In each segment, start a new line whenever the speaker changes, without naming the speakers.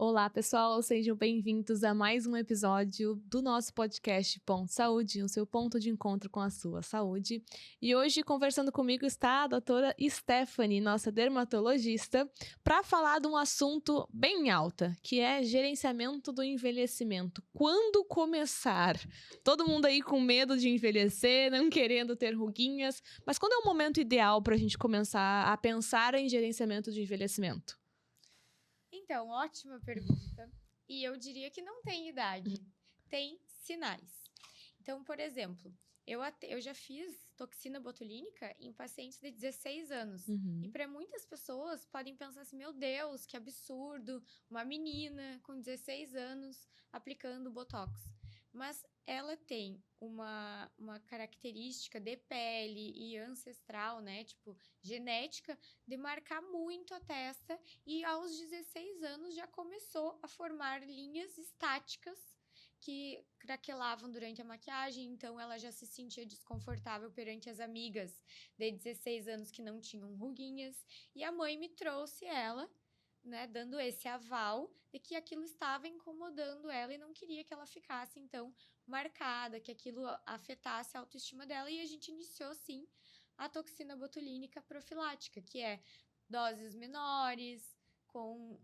Olá, pessoal, sejam bem-vindos a mais um episódio do nosso podcast Ponto Saúde, o seu ponto de encontro com a sua saúde. E hoje, conversando comigo, está a doutora Stephanie, nossa dermatologista, para falar de um assunto bem alta, que é gerenciamento do envelhecimento. Quando começar? Todo mundo aí com medo de envelhecer, não querendo ter ruguinhas, mas quando é o momento ideal para a gente começar a pensar em gerenciamento de envelhecimento?
Então, ótima pergunta. E eu diria que não tem idade, tem sinais. Então, por exemplo, eu já fiz toxina botulínica em pacientes de 16 anos. E para muitas pessoas podem pensar assim, meu Deus, que absurdo, uma menina com 16 anos aplicando Botox. Mas ela tem uma característica de pele e ancestral, né? Tipo, genética, de marcar muito a testa. E aos 16 anos já começou a formar linhas estáticas que craquelavam durante a maquiagem, então ela já se sentia desconfortável perante as amigas de 16 anos que não tinham ruguinhas. E a mãe me trouxe ela, né, dando esse aval de que aquilo estava incomodando ela e não queria que ela ficasse, então, marcada, que aquilo afetasse a autoestima dela. E a gente iniciou, sim, a toxina botulínica profilática, que é doses menores, com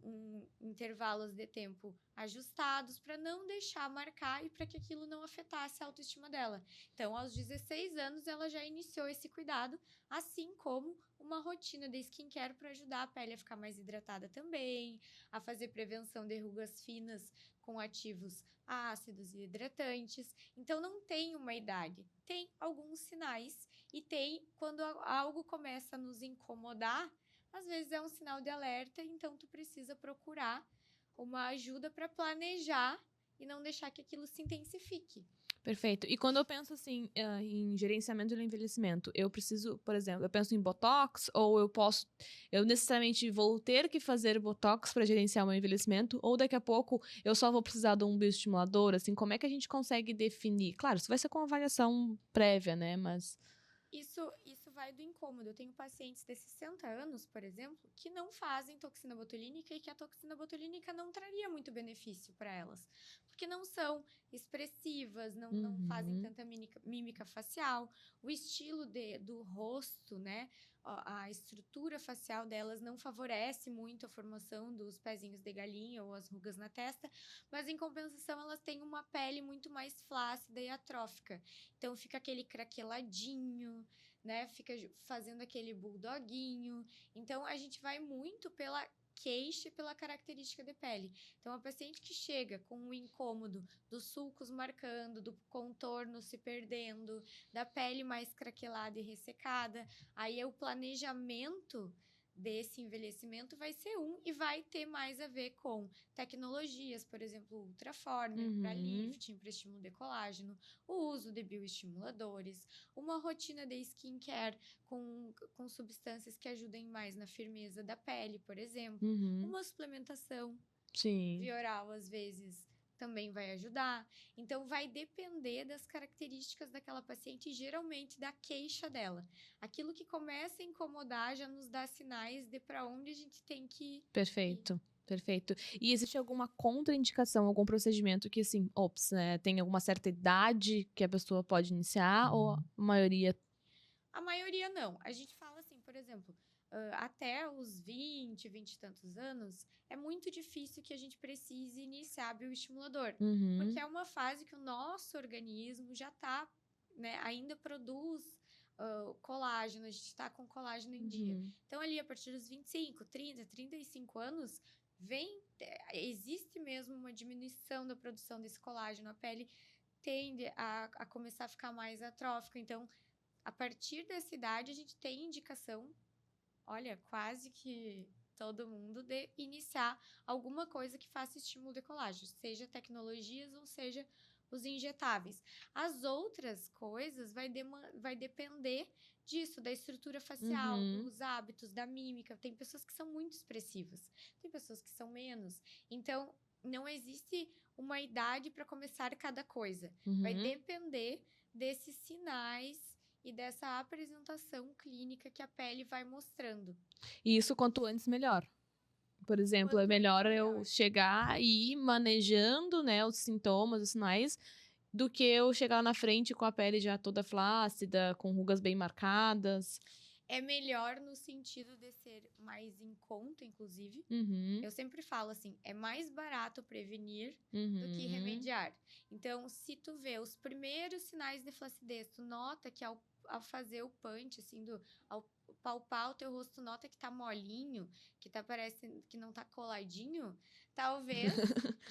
intervalos de tempo ajustados, para não deixar marcar e para que aquilo não afetasse a autoestima dela. Então, aos 16 anos, ela já iniciou esse cuidado, assim como uma rotina de skincare para ajudar a pele a ficar mais hidratada também, a fazer prevenção de rugas finas com ativos ácidos e hidratantes. Então, não tem uma idade, tem alguns sinais e tem quando algo começa a nos incomodar, às vezes é um sinal de alerta, então tu precisa procurar uma ajuda para planejar e não deixar que aquilo se intensifique.
Perfeito. E quando eu penso assim, em gerenciamento do envelhecimento, eu preciso, por exemplo, eu penso em Botox, ou eu necessariamente vou ter que fazer Botox para gerenciar o meu envelhecimento, ou daqui a pouco eu só vou precisar de um bioestimulador, assim, como é que a gente consegue definir? Claro, isso vai ser com avaliação prévia, né, mas...
Isso vai do incômodo. Eu tenho pacientes de 60 anos, por exemplo, que não fazem toxina botulínica e que a toxina botulínica não traria muito benefício para elas. Porque não são expressivas, não fazem tanta mímica facial. O estilo do rosto, né? A estrutura facial delas não favorece muito a formação dos pezinhos de galinha ou as rugas na testa. Mas, em compensação, elas têm uma pele muito mais flácida e atrófica. Então, fica aquele craqueladinho, né? Fica fazendo aquele bulldoguinho. Então, a gente vai muito pela queixa e pela característica de pele. Então, a paciente que chega com um incômodo dos sulcos marcando, do contorno se perdendo, da pele mais craquelada e ressecada, aí é o planejamento desse envelhecimento vai ser e vai ter mais a ver com tecnologias, por exemplo, Ultraformer para lifting, para estímulo de colágeno, o uso de bioestimuladores, uma rotina de skincare com substâncias que ajudem mais na firmeza da pele, por exemplo, uma suplementação via oral, às vezes, também vai ajudar. Então, vai depender das características daquela paciente e, geralmente, da queixa dela. Aquilo que começa a incomodar já nos dá sinais de para onde a gente tem que ir.
Perfeito. Perfeito. E existe alguma contraindicação, algum procedimento que, assim, né, tem alguma certa idade que a pessoa pode iniciar, ou a maioria?
A maioria não. A gente fala assim, por exemplo, até os 20 e tantos anos, é muito difícil que a gente precise iniciar bioestimulador. Porque é uma fase que o nosso organismo já está, né, ainda produz colágeno, a gente está com colágeno em dia. Então, ali, a partir dos 25, 30, 35 anos, existe mesmo uma diminuição da produção desse colágeno. A pele tende a começar a ficar mais atrófica. Então, a partir dessa idade, a gente tem indicação, olha, quase que todo mundo, de iniciar alguma coisa que faça estímulo de colágeno, seja tecnologias ou seja os injetáveis. As outras coisas vai depender disso, da estrutura facial, dos hábitos, da mímica. Tem pessoas que são muito expressivas, tem pessoas que são menos. Então, não existe uma idade para começar cada coisa. Vai depender desses sinais e dessa apresentação clínica que a pele vai mostrando.
E isso, quanto antes, melhor. Por exemplo, é
Quanto
melhor
antes,
eu
melhor.
chegar e ir manejando, né, os sintomas, os sinais, do que eu chegar na frente com a pele já toda flácida, com rugas bem marcadas.
É melhor no sentido de ser mais em conta, inclusive.
Uhum,
Eu sempre falo assim, é mais barato prevenir do que
uhum.
remediar. Então, se tu vê os primeiros sinais de flacidez, tu nota que ao fazer o punch, assim, ao palpar o teu rosto, tu nota que tá molinho, que tá parecendo que não tá coladinho, talvez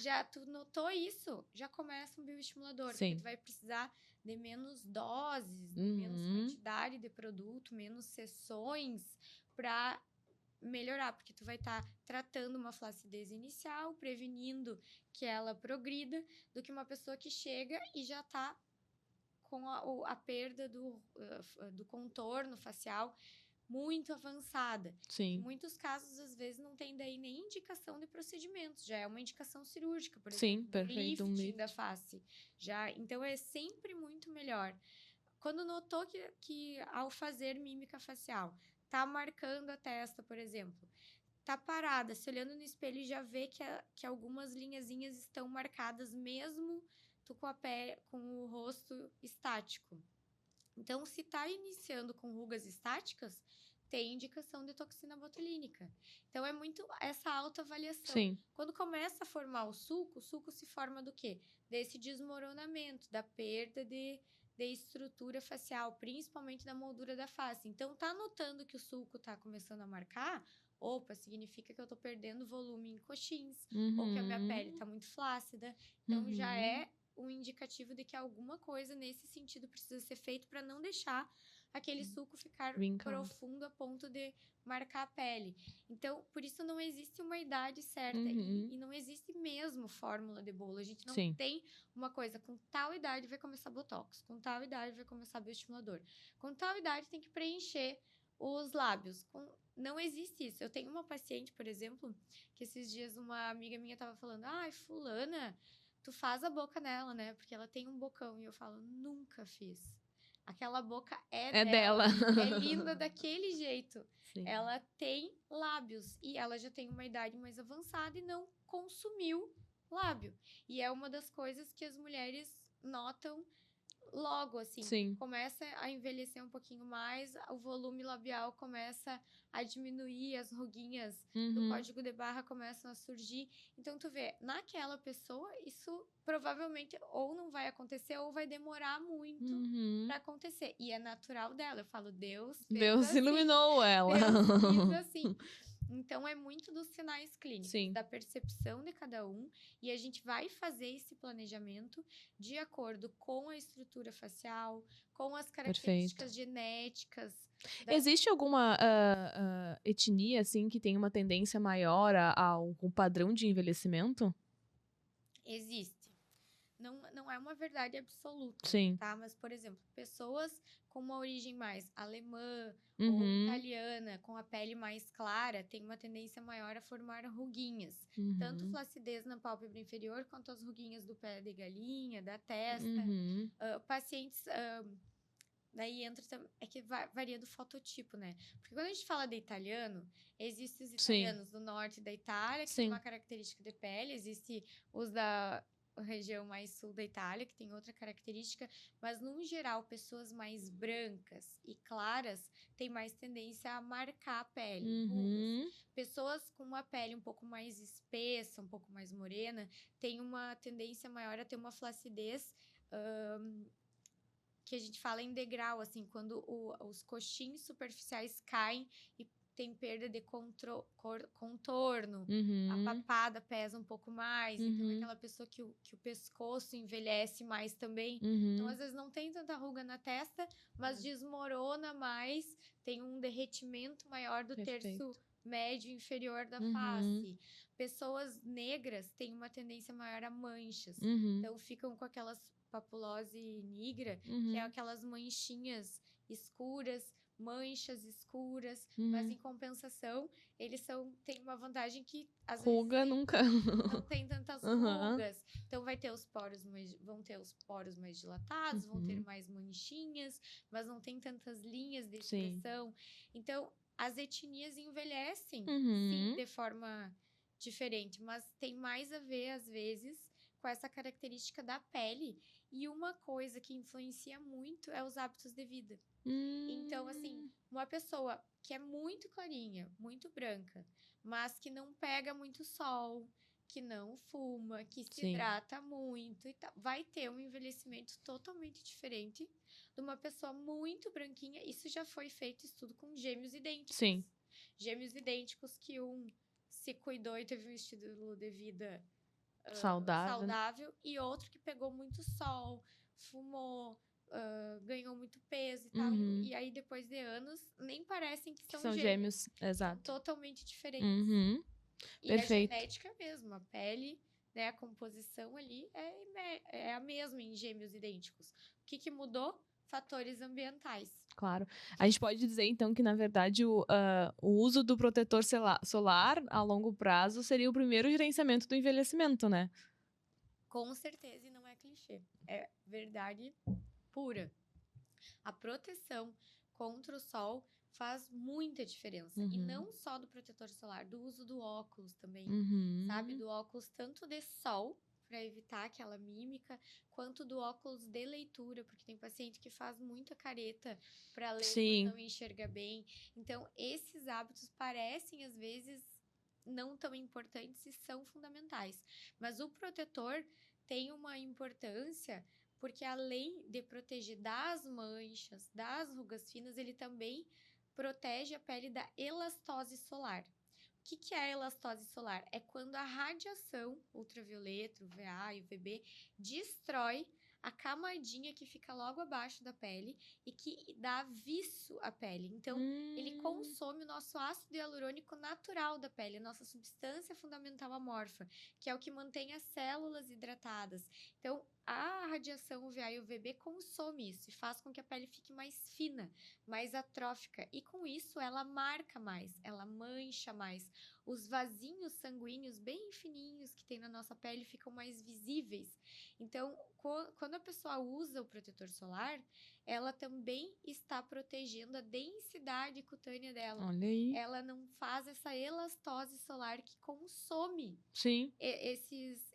já tu notou isso, já começa um bioestimulador, porque tu
Sim.
vai precisar de menos doses, de menos
Uhum.
quantidade de produto, menos sessões para melhorar, porque tu vai estar tratando uma flacidez inicial, prevenindo que ela progrida, do que uma pessoa que chega e já está com a perda do contorno facial muito avançada. Em
Sim.
muitos casos, às vezes, não tem daí nem indicação de procedimentos, já é uma indicação cirúrgica, por
Sim,
exemplo, de um
perfeito, um
lifting da
lift.
face. Já, então, é sempre muito melhor. Quando notou que ao fazer mímica facial, tá marcando a testa, por exemplo, tá parada, se olhando no espelho e já vê que algumas linhazinhas estão marcadas, mesmo tu com com o rosto estático. Então, se tá iniciando com rugas estáticas, tem indicação de toxina botulínica. Então, é muito essa autoavaliação.
Sim.
Quando começa a formar o suco se forma do quê? Desse desmoronamento, da perda de estrutura facial, principalmente da moldura da face. Então, tá notando que o sulco tá começando a marcar? Opa, significa que eu tô perdendo volume em coxins, ou que a minha pele
Uhum.
tá muito flácida. Então, já
Uhum.
é um indicativo de que alguma coisa nesse sentido precisa ser feito para não deixar aquele suco ficar
Vincado.
profundo a ponto de marcar a pele. Então, por isso não existe uma idade certa
Uhum.
e não existe mesmo fórmula de bolo. A gente não
Sim.
tem uma coisa, com tal idade vai começar botox, com tal idade vai começar bioestimulador, com tal idade tem que preencher os lábios. Não existe isso. Eu tenho uma paciente, por exemplo, que esses dias uma amiga minha tava falando, ai, fulana, tu faz a boca nela, né? Porque ela tem um bocão. E eu falo, nunca fiz. Aquela boca é
É dela.
dela. É linda daquele jeito.
Sim.
Ela tem lábios. E ela já tem uma idade mais avançada e não consumiu lábio. E é uma das coisas que as mulheres notam logo, assim,
Sim.
começa a envelhecer um pouquinho mais, o volume labial começa a diminuir, as ruguinhas do
Uhum.
código de barra começam a surgir. Então, tu vê, naquela pessoa, isso provavelmente ou não vai acontecer ou vai demorar muito
Uhum.
para acontecer. E é natural dela. Eu falo, Deus fez
Deus
assim.
iluminou ela.
Deus quis assim. Então, é muito dos sinais clínicos,
Sim.
da percepção de cada um, e a gente vai fazer esse planejamento de acordo com a estrutura facial, com as características genéticas.
Existe alguma etnia, assim, que tem uma tendência maior a um padrão de envelhecimento?
Existe. Não é uma verdade absoluta,
Sim.
tá? Mas, por exemplo, pessoas com uma origem mais alemã ou
Uhum.
italiana, com a pele mais clara, têm uma tendência maior a formar ruguinhas. Tanto
Uhum.
flacidez na pálpebra inferior, quanto as ruguinhas do pé de galinha, da testa.
Uhum.
Pacientes... daí entra... É que varia do fototipo, né? Porque quando a gente fala de italiano, existem os
Sim.
italianos do norte da Itália, que
Sim.
tem uma característica de pele. Existe os da região mais sul da Itália, que tem outra característica. Mas, no geral, pessoas mais brancas e claras têm mais tendência a marcar a pele, rugas.
Uhum.
Pessoas com uma pele um pouco mais espessa, um pouco mais morena, têm uma tendência maior a ter uma flacidez... que a gente fala em degrau, assim, quando os coxins superficiais caem e tem perda de contorno, a
Uhum.
papada pesa um pouco mais, então é
Uhum.
aquela pessoa que o pescoço envelhece mais também. Então,
Uhum.
às vezes, não tem tanta ruga na testa, mas desmorona mais, tem um derretimento maior do terço
Perfeito.
médio e inferior da
Uhum.
face. Pessoas negras têm uma tendência maior a manchas.
Uhum.
Então, ficam com aquelas papulose nigra, que é
Uhum.
aquelas manchinhas escuras, manchas escuras,
Uhum.
mas em compensação, eles têm uma vantagem que às
Ruga
vezes
nunca.
não tem tantas
Uhum.
rugas. Então vão ter os poros mais dilatados, vão ter
Uhum.
mais manchinhas, mas não tem tantas linhas de
Sim.
expressão. Então, as etnias envelhecem,
Uhum.
sim, de forma diferente, mas tem mais a ver, às vezes, com essa característica da pele. E uma coisa que influencia muito é os hábitos de vida. Então, assim, uma pessoa que é muito clarinha, muito branca, mas que não pega muito sol, que não fuma, que se
Sim.
hidrata muito e tal, vai ter um envelhecimento totalmente diferente de uma pessoa muito branquinha. Isso já foi feito estudo com gêmeos idênticos.
Sim.
Gêmeos idênticos que um se cuidou e teve um estilo de vida
Saudável.
e outro que pegou muito sol, fumou, ganhou muito peso e tal.
Uhum.
E aí, depois de anos, nem parecem que
Que
são
são
gêmeos.
gêmeos, exato.
São totalmente diferentes.
Uhum.
E
Perfeito.
a genética mesmo, a pele, né, a composição ali é a mesma em gêmeos idênticos. O que mudou? Fatores ambientais.
Claro. A gente pode dizer, então, que, na verdade, o uso do protetor solar a longo prazo seria o primeiro gerenciamento do envelhecimento, né?
Com certeza, e não é clichê. É verdade pura. A proteção contra o sol faz muita diferença. E não só do protetor solar, do uso do óculos também, sabe? Do óculos tanto de sol, para evitar aquela mímica, quanto do óculos de leitura, porque tem paciente que faz muita careta para ler,
Sim.
mas não enxerga bem. Então, esses hábitos parecem, às vezes, não tão importantes e são fundamentais. Mas o protetor tem uma importância porque, além de proteger das manchas, das rugas finas, ele também protege a pele da elastose solar. O que é a elastose solar? É quando a radiação ultravioleta, UVA e UVB, destrói a camadinha que fica logo abaixo da pele e que dá viço à pele. Então, ele consome o nosso ácido hialurônico natural da pele, a nossa substância fundamental amorfa, que é o que mantém as células hidratadas. Então, a radiação UVA e UVB consome isso e faz com que a pele fique mais fina, mais atrófica. E com isso, ela marca mais, ela mancha mais. Os vasinhos sanguíneos bem fininhos que tem na nossa pele ficam mais visíveis. Então, quando a pessoa usa o protetor solar, ela também está protegendo a densidade cutânea dela.
Olha aí.
Ela não faz essa elastose solar que consome.
Sim.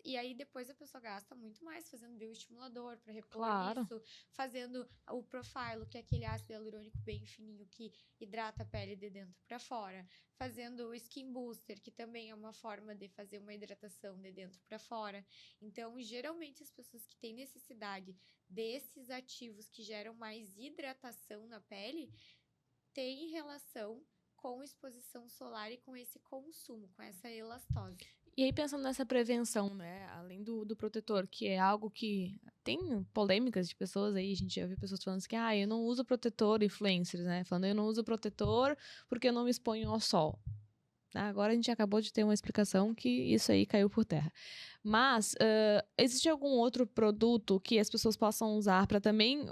E aí depois a pessoa gasta muito mais fazendo bioestimulador para repor
Claro.
isso, fazendo o Profilo, que é aquele ácido hialurônico bem fininho que hidrata a pele de dentro para fora, fazendo o Skin Booster, que também é uma forma de fazer uma hidratação de dentro para fora. Então, geralmente as pessoas que têm necessidade desses ativos que geram mais hidratação na pele têm relação com exposição solar e com esse consumo, com essa elastose.
E aí, pensando nessa prevenção, né? Além do protetor, que é algo que tem polêmicas de pessoas aí, a gente já viu pessoas falando assim que eu não uso protetor, influencers, né? Falando, eu não uso protetor porque eu não me exponho ao sol. Agora a gente acabou de ter uma explicação que isso aí caiu por terra. Mas, existe algum outro produto que as pessoas possam usar para também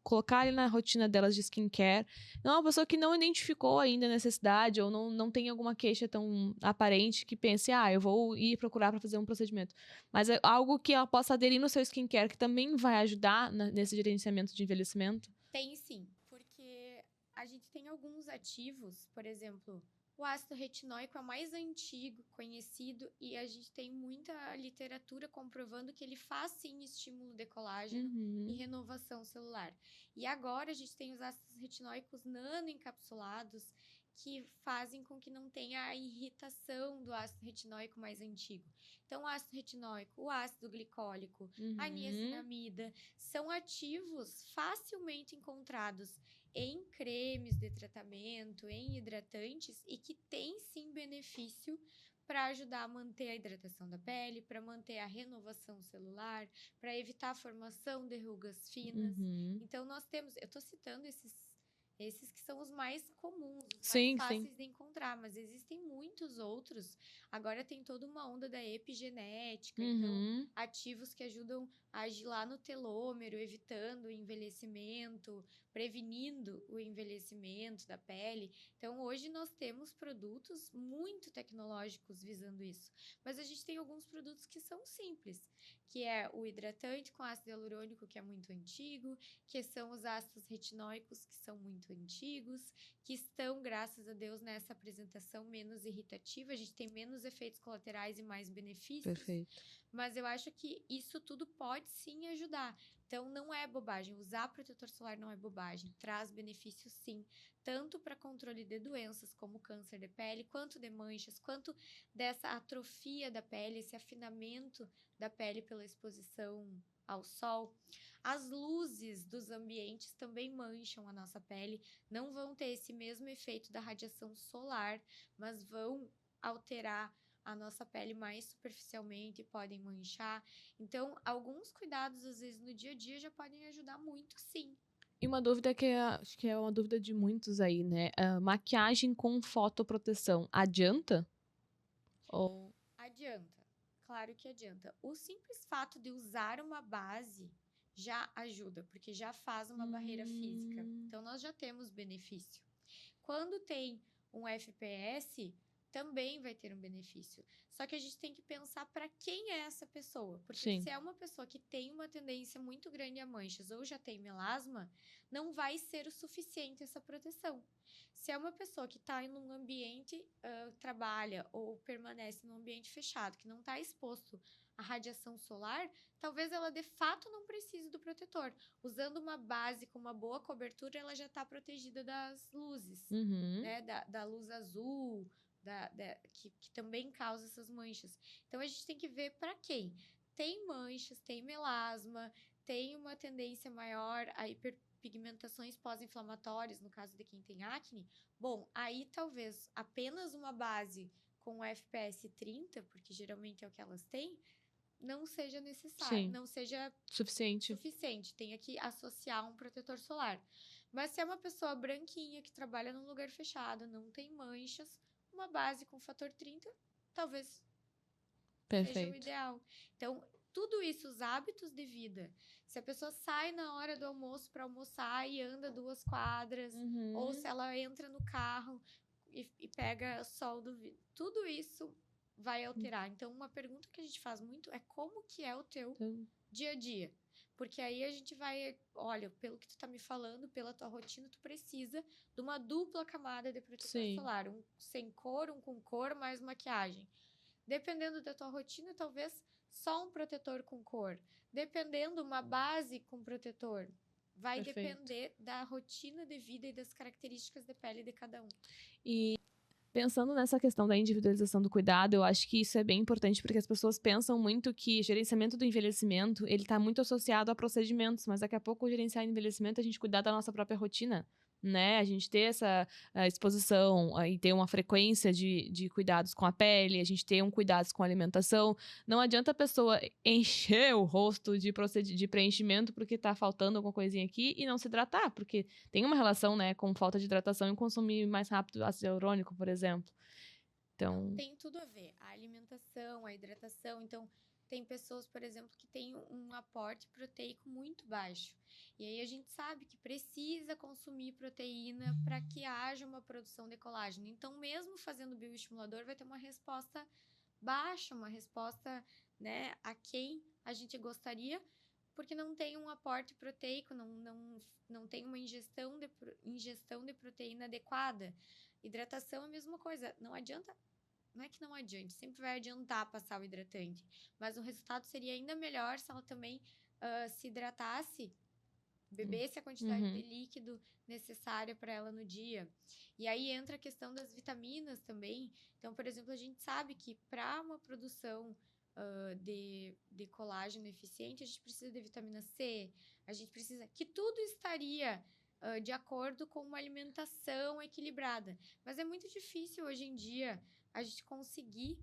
colocar ali na rotina delas de skincare? Não é uma pessoa que não identificou ainda a necessidade ou não tem alguma queixa tão aparente que pense, eu vou ir procurar para fazer um procedimento. Mas é algo que ela possa aderir no seu skincare que também vai ajudar nesse gerenciamento de envelhecimento?
Tem sim, porque a gente tem alguns ativos, por exemplo, o ácido retinóico é o mais antigo, conhecido, e a gente tem muita literatura comprovando que ele faz sim estímulo de colágeno e renovação celular. E agora a gente tem os ácidos retinóicos nanoencapsulados que fazem com que não tenha a irritação do ácido retinóico mais antigo. Então, o ácido retinóico, o ácido glicólico, a niacinamida, são ativos facilmente encontrados em cremes de tratamento, em hidratantes e que tem sim benefício para ajudar a manter a hidratação da pele, para manter a renovação celular, para evitar a formação de rugas finas. Então, nós temos, eu estou citando esses que são os mais comuns, os mais fáceis de encontrar, mas existem muitos outros. Agora tem toda uma onda da epigenética, então ativos que ajudam a agir lá no telômero, evitando o envelhecimento, prevenindo o envelhecimento da pele. Então, hoje nós temos produtos muito tecnológicos visando isso. Mas a gente tem alguns produtos que são simples, que é o hidratante com ácido hialurônico, que é muito antigo, que são os ácidos retinóicos, que são muito muito antigos, que estão, graças a Deus, nessa apresentação menos irritativa. A gente tem menos efeitos colaterais e mais benefícios.
Perfeito.
Mas eu acho que isso tudo pode sim ajudar. Então, não é bobagem. Usar protetor solar não é bobagem. Traz benefícios sim. Tanto para controle de doenças como câncer de pele, quanto de manchas, quanto dessa atrofia da pele, esse afinamento da pele pela exposição ao sol. As luzes dos ambientes também mancham a nossa pele. Não vão ter esse mesmo efeito da radiação solar, mas vão alterar a nossa pele mais superficialmente, podem manchar. Então, alguns cuidados, às vezes, no dia a dia já podem ajudar muito, sim.
E uma dúvida que acho que é uma dúvida de muitos aí, né? Maquiagem com fotoproteção, adianta? Ou...
Adianta. Claro que adianta. O simples fato de usar uma base já ajuda, porque já faz uma barreira física. Então, nós já temos benefício. Quando tem um FPS, também vai ter um benefício. Só que a gente tem que pensar para quem é essa pessoa. Porque
Sim.
se é uma pessoa que tem uma tendência muito grande a manchas ou já tem melasma, não vai ser o suficiente essa proteção. Se é uma pessoa que está em um ambiente, trabalha ou permanece num ambiente fechado, que não está exposto à radiação solar, talvez ela de fato não precise do protetor. Usando uma base com uma boa cobertura, ela já está protegida das luzes, né? Da luz azul, que também causa essas manchas. Então, a gente tem que ver para quem tem manchas, tem melasma, tem uma tendência maior a hiperpigmentações pós-inflamatórias, no caso de quem tem acne. Bom, aí talvez apenas uma base com FPS 30, porque geralmente é o que elas têm, não seja necessário, não seja
suficiente.
Tenha que associar um protetor solar. Mas se é uma pessoa branquinha que trabalha num lugar fechado, não tem manchas, uma base com fator 30 talvez seja o ideal. Então, tudo isso, os hábitos de vida. Se a pessoa sai na hora do almoço para almoçar e anda 2 quadras, ou se ela entra no carro e pega sol do vidro, tudo isso vai alterar. Então, uma pergunta que a gente faz muito é como que é o teu dia a dia. Porque aí a gente vai, olha, pelo que tu tá me falando, pela tua rotina, tu precisa de uma dupla camada de protetor solar. Um sem cor, um com cor, mais maquiagem. Dependendo da tua rotina, talvez só um protetor com cor. Dependendo, uma base com protetor. Vai depender da rotina de vida e das características de pele de cada um.
E pensando nessa questão da individualização do cuidado, eu acho que isso é bem importante, porque as pessoas pensam muito que gerenciamento do envelhecimento, ele tá muito associado a procedimentos, mas daqui a pouco, gerenciar envelhecimento, a gente cuidar da nossa própria rotina, né? A gente ter essa exposição e ter uma frequência de cuidados com a pele, a gente ter cuidados com a alimentação. Não adianta a pessoa encher o rosto de preenchimento porque tá faltando alguma coisinha aqui e não se hidratar, porque tem uma relação, né, com falta de hidratação e consumir mais rápido ácido hialurônico, por exemplo. Então...
Tem tudo a ver. A alimentação, a hidratação. Então, tem pessoas, por exemplo, que têm um aporte proteico muito baixo. E aí a gente sabe que precisa consumir proteína para que haja uma produção de colágeno. Então, mesmo fazendo bioestimulador, vai ter uma resposta baixa, uma resposta, né, a quem a gente gostaria, porque não tem um aporte proteico, não tem uma ingestão de proteína adequada. Hidratação é a mesma coisa. Não adianta. Não é que não adiante, sempre vai adiantar passar o hidratante. Mas o resultado seria ainda melhor se ela também se hidratasse, bebesse a quantidade de líquido necessária para ela no dia. E aí entra a questão das vitaminas também. Então, por exemplo, a gente sabe que para uma produção de colágeno eficiente, a gente precisa de vitamina C, a gente precisa... Que tudo estaria de acordo com uma alimentação equilibrada. Mas é muito difícil hoje em dia a gente conseguir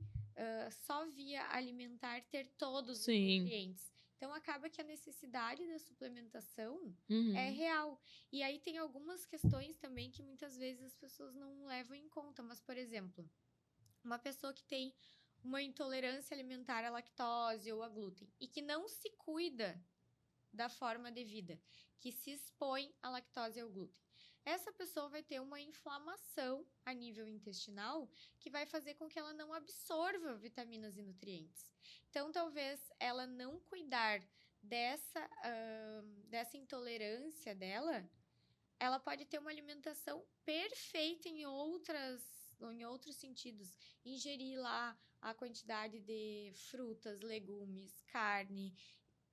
só via alimentar ter todos os nutrientes. Então, acaba que a necessidade da suplementação é real. E aí tem algumas questões também que muitas vezes as pessoas não levam em conta. Mas, por exemplo, uma pessoa que tem uma intolerância alimentar à lactose ou a glúten e que não se cuida da forma devida, que se expõe à lactose e ao glúten. Essa pessoa vai ter uma inflamação a nível intestinal que vai fazer com que ela não absorva vitaminas e nutrientes. Então, talvez ela não cuidar dessa intolerância dela ela pode ter uma alimentação perfeita em outros sentidos. Ingerir lá a quantidade de frutas, legumes, carne,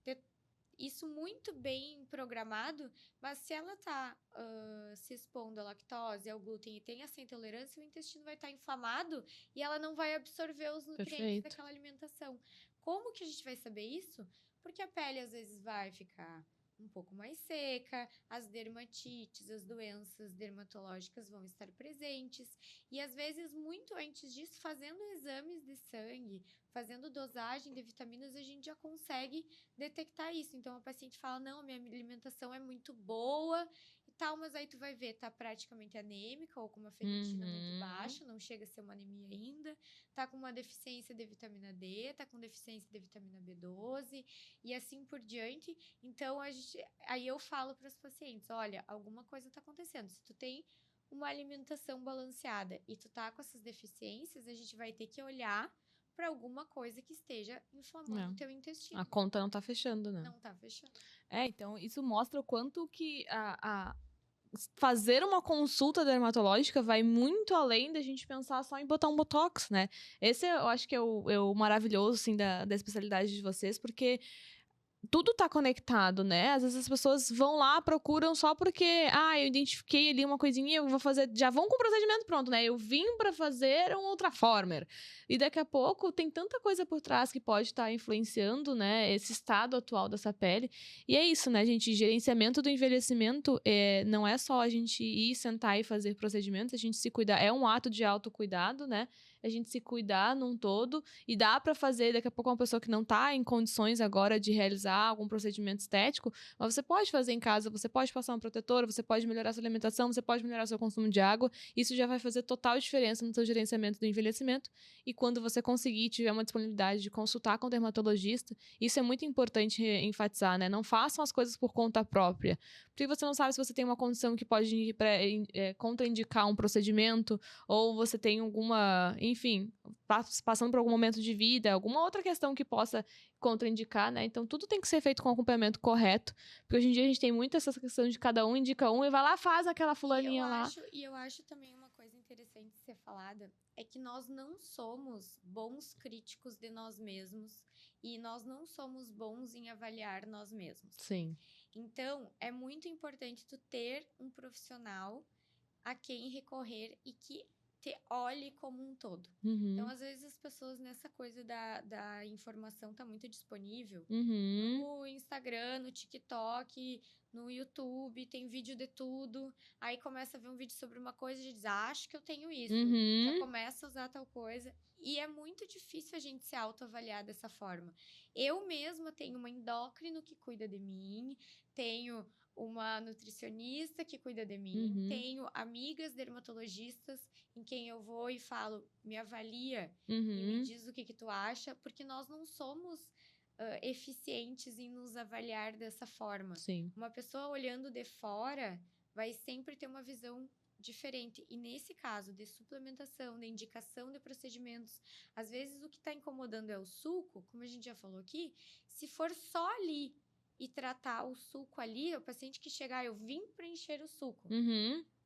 ter isso muito bem programado, mas se ela está se expondo à lactose, ao glúten e tem essa intolerância, o intestino vai estar inflamado e ela não vai absorver os nutrientes daquela alimentação. Como que a gente vai saber isso? Porque a pele às vezes vai ficar um pouco mais seca, as dermatites, as doenças dermatológicas vão estar presentes. E às vezes, muito antes disso, fazendo exames de sangue, fazendo dosagem de vitaminas, a gente já consegue detectar isso. Então, a paciente fala, não, minha alimentação é muito boa e tal, mas aí tu vai ver, tá praticamente anêmica ou com uma ferritina muito baixa, não chega a ser uma anemia ainda, tá com uma deficiência de vitamina D, tá com deficiência de vitamina B12 e assim por diante. Então, aí eu falo para os pacientes, olha, alguma coisa tá acontecendo. Se tu tem uma alimentação balanceada e tu tá com essas deficiências, a gente vai ter que olhar para alguma coisa que esteja inflamando o teu intestino.
A conta não tá fechando, né?
Não tá fechando.
Então isso mostra o quanto que fazer uma consulta dermatológica vai muito além da gente pensar só em botar um botox, né? Esse eu acho que é o maravilhoso, assim, da especialidade de vocês, porque tudo tá conectado, né? Às vezes as pessoas vão lá, procuram só porque, eu identifiquei ali uma coisinha, eu vou fazer, já vão com o procedimento pronto, né? Eu vim pra fazer um Ultraformer. E daqui a pouco tem tanta coisa por trás que pode estar influenciando, né, esse estado atual dessa pele. E é isso, né, gente? Gerenciamento do envelhecimento não é só a gente ir, sentar e fazer procedimentos, a gente se cuidar, é um ato de autocuidado, né? A gente se cuidar num todo, e dá pra fazer, daqui a pouco, uma pessoa que não tá em condições agora de realizar algum procedimento estético, mas você pode fazer em casa, você pode passar um protetor, você pode melhorar sua alimentação, você pode melhorar seu consumo de água, isso já vai fazer total diferença no seu gerenciamento do envelhecimento, e quando você conseguir, tiver uma disponibilidade de consultar com o dermatologista, isso é muito importante enfatizar, né? Não façam as coisas por conta própria, porque você não sabe se você tem uma condição que pode contraindicar um procedimento, ou você tem alguma, enfim, passando por algum momento de vida, alguma outra questão que possa contraindicar, né? Então, tudo tem que ser feito com acompanhamento correto, porque hoje em dia a gente tem muito essa questão de cada um indica um e vai lá, faz aquela fulaninha lá.
E eu acho também uma coisa interessante de ser falada, é que nós não somos bons críticos de nós mesmos e nós não somos bons em avaliar nós mesmos.
Sim.
Então, é muito importante tu ter um profissional a quem recorrer e que te olhe como um todo. Então, às vezes, as pessoas nessa coisa da informação tá muito disponível no Instagram, no TikTok, no YouTube, tem vídeo de tudo. Aí começa a ver um vídeo sobre uma coisa e já diz, acho que eu tenho isso. Já começa a usar tal coisa. E é muito difícil a gente se autoavaliar dessa forma. Eu mesma tenho uma endócrino que cuida de mim, tenho uma nutricionista que cuida de mim, tenho amigas dermatologistas em quem eu vou e falo, me avalia e me diz o que tu acha, porque nós não somos eficientes em nos avaliar dessa forma.
Sim.
Uma pessoa olhando de fora vai sempre ter uma visão diferente. E nesse caso de suplementação, de indicação de procedimentos, às vezes o que está incomodando é o suco, como a gente já falou aqui, se for só ali e tratar o suco ali, o paciente que chegar, eu vim preencher o suco.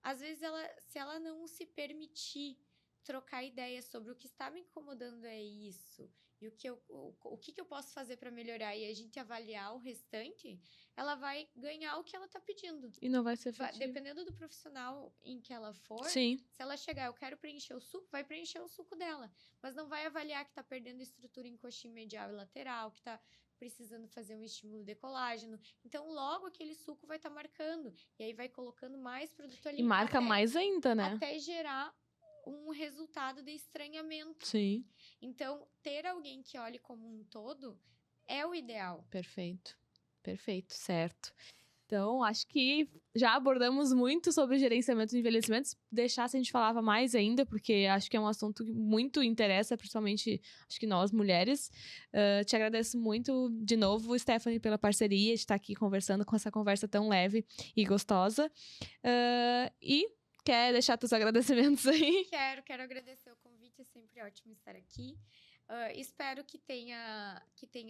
Às vezes, se ela não se permitir trocar ideias sobre o que está me incomodando é isso, e o que eu posso fazer para melhorar, e a gente avaliar o restante, ela vai ganhar o que ela está pedindo.
E não vai ser efetivo.
Dependendo do profissional em que ela for,
Sim.
Se ela chegar, eu quero preencher o suco, vai preencher o suco dela, mas não vai avaliar que está perdendo estrutura em coxinha medial e lateral, que está precisando fazer um estímulo de colágeno. Então, logo aquele suco vai estar marcando. E aí vai colocando mais produto ali.
E marca mais ainda, né?
Até gerar um resultado de estranhamento.
Sim.
Então, ter alguém que olhe como um todo é o ideal.
Perfeito. Perfeito, certo. Então, acho que já abordamos muito sobre gerenciamento de envelhecimentos. Deixasse a gente falava mais ainda, porque acho que é um assunto que muito interessa, principalmente, acho que nós, mulheres. Te agradeço muito, de novo, Stephanie, pela parceria, de estar aqui conversando com essa conversa tão leve e gostosa. E quer deixar teus agradecimentos aí?
Quero agradecer o convite, é sempre ótimo estar aqui. Espero que tenha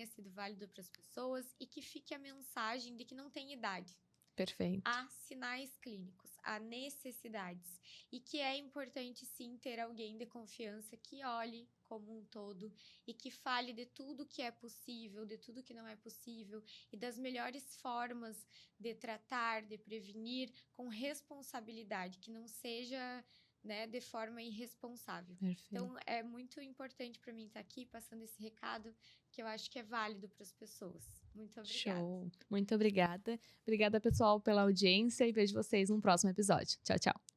sido válido para as pessoas e que fique a mensagem de que não tem idade.
Perfeito.
Há sinais clínicos, há necessidades. E que é importante, sim, ter alguém de confiança que olhe como um todo e que fale de tudo que é possível, de tudo que não é possível e das melhores formas de tratar, de prevenir com responsabilidade, que não seja, né, de forma irresponsável.
Perfeito.
Então, é muito importante para mim estar aqui passando esse recado que eu acho que é válido para as pessoas. Muito obrigada.
Show. Muito obrigada. Obrigada, pessoal, pela audiência e vejo vocês no próximo episódio. Tchau, tchau.